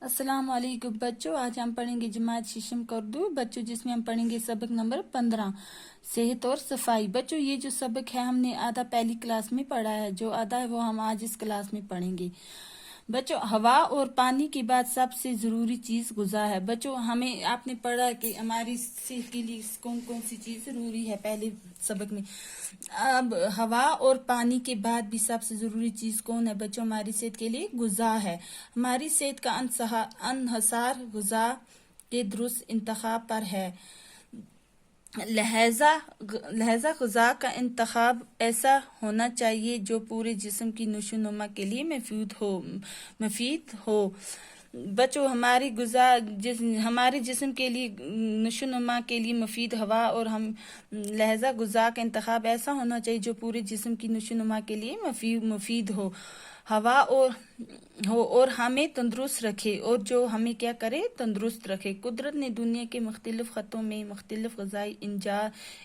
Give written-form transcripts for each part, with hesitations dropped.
السلام علیکم بچوں، آج ہم پڑھیں گے جماعت ششم کا اردو بچوں، جس میں ہم پڑھیں گے سبق نمبر 15 صحت اور صفائی۔ بچوں یہ جو سبق ہے ہم نے آدھا پہلی کلاس میں پڑھا ہے، جو آدھا ہے وہ ہم آج اس کلاس میں پڑھیں گے۔ بچوں ہوا اور پانی کے بعد سب سے ضروری چیز غذا ہے۔ بچوں ہمیں آپ نے پڑھا کہ ہماری صحت کے لیے کون کون سی چیز ضروری ہے پہلے سبق میں۔ اب ہوا اور پانی کے بعد بھی سب سے ضروری چیز کون ہے بچوں؟ ہماری صحت کے لیے غذا ہے۔ ہماری صحت کا انحصار غذا کے درست انتخاب پر ہے، لہذا غذا کا انتخاب ایسا ہونا چاہیے جو پورے جسم کی نشو و نما کے لیے مفید ہو۔ بچوں ہماری غذا ہمارے جسم کے لیے نشو و نما کے لیے مفید ہوا اور لہذا غذا کا انتخاب ایسا ہونا چاہیے جو پورے جسم کی نشو و نما کے لیے مفید ہو، ہوا اور ہمیں تندرست رکھے، اور جو ہمیں کیا کرے؟ تندرست رکھے۔ قدرت نے دنیا کے مختلف خطوں میں مختلف غذائی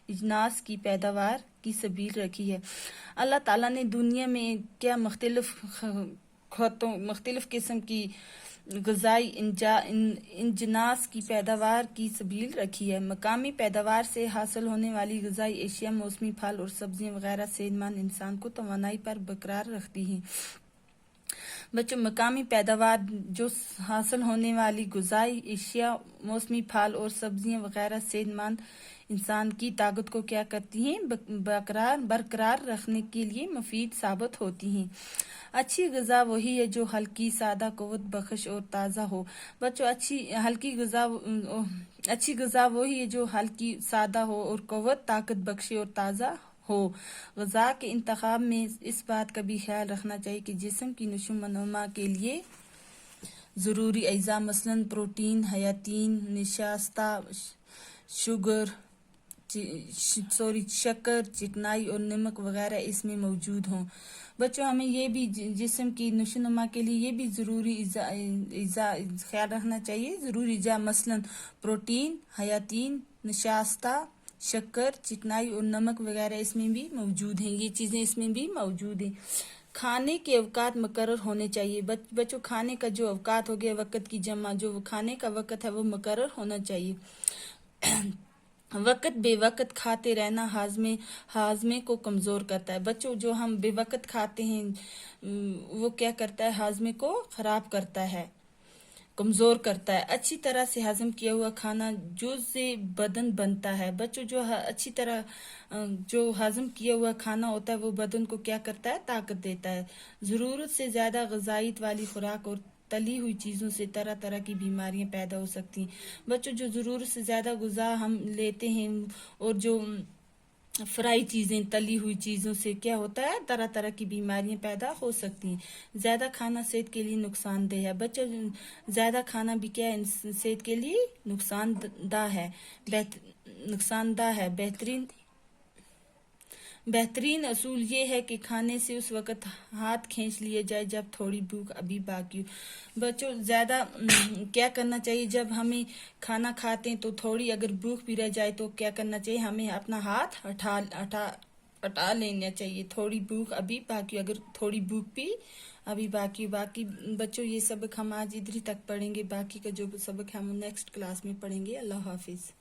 اجناس کی پیداوار کی سبیل رکھی ہے۔ اللہ تعالیٰ نے دنیا میں کیا مختلف قسم کی غذائی اجناس کی پیداوار کی سبیل رکھی ہے۔ مقامی پیداوار سے حاصل ہونے والی غذائی اشیاء موسمی پھل اور سبزیاں وغیرہ صحت مند انسان کو توانائی پر برقرار رکھتی ہیں۔ بچوں مقامی پیداوار جو حاصل ہونے والی غذائی اشیاء موسمی پھل اور سبزیاں وغیرہ صحت مند انسان کی طاقت کو کیا کرتی ہیں؟ برقرار رکھنے کے لیے مفید ثابت ہوتی ہیں۔ اچھی غذا وہی ہے جو ہلکی، سادہ، قوت بخش اور تازہ ہو۔ بچوں اچھی غذا وہی ہے جو ہلکی، سادہ ہو اور طاقت بخشے اور تازہ ہو۔ غذا کے انتخاب میں اس بات کا بھی خیال رکھنا چاہیے کہ جسم کی نشو و نما کے لیے ضروری اجزاء مثلاً پروٹین، حیاتین، نشاستہ، شکر، چکنائی اور نمک وغیرہ اس میں موجود ہوں۔ بچوں ہمیں یہ بھی جسم کی نشو و نما کے لیے یہ بھی ضروری اجزاء خیال رکھنا چاہیے، ضروری اجزاء مثلاً پروٹین، حیاتین، نشاستہ، شکر، چکنائی اور نمک وغیرہ اس میں بھی موجود ہیں، یہ چیزیں اس میں بھی موجود ہیں۔ کھانے کے اوقات مقرر ہونے چاہیے۔ بچوں کھانے کا جو اوقات ہو گیا، وقت کی جمع، جو کھانے کا وقت ہے وہ مقرر ہونا چاہیے۔ وقت بے وقت کھاتے رہنا ہاضمے کو کمزور کرتا ہے۔ بچوں جو ہم بے وقت کھاتے ہیں وہ کیا کرتا ہے؟ ہاضمے کو خراب کرتا ہے، کمزور کرتا ہے۔ اچھی طرح سے ہضم کیا ہوا کھانا جز سے بدن بنتا ہے۔ بچوں جو اچھی طرح جو ہضم کیا ہوا کھانا ہوتا ہے وہ بدن کو کیا کرتا ہے؟ طاقت دیتا ہے۔ ضرورت سے زیادہ غذائیت والی خوراک اور تلی ہوئی چیزوں سے طرح طرح کی بیماریاں پیدا ہو سکتی ہیں۔ بچوں جو ضرورت سے زیادہ غذا ہم لیتے ہیں اور جو فرائی چیزیں، تلی ہوئی چیزوں سے کیا ہوتا ہے؟ طرح طرح کی بیماریاں پیدا ہو سکتی ہیں۔ زیادہ کھانا صحت کے لیے نقصان دہ ہے۔ بچوں زیادہ کھانا بھی کیا ہے؟ صحت کے لیے نقصان دہ ہے۔ بہترین اصول یہ ہے کہ کھانے سے اس وقت ہاتھ کھینچ لیا جائے جب تھوڑی بھوک ابھی باقی ہو۔ بچوں زیادہ کیا کرنا چاہیے؟ جب ہمیں کھانا کھاتے ہیں تو تھوڑی اگر بھوک بھی رہ جائے تو کیا کرنا چاہیے؟ ہمیں اپنا ہاتھ ہٹا لینا چاہیے، تھوڑی بھوک ابھی باقی، اگر تھوڑی بھوک بھی ابھی باقی بچوں یہ سبق ہم آج ادھر ہی تک پڑھیں گے، باقی کا جو سبق ہے ہم نیکسٹ کلاس میں پڑھیں گے۔ اللہ حافظ۔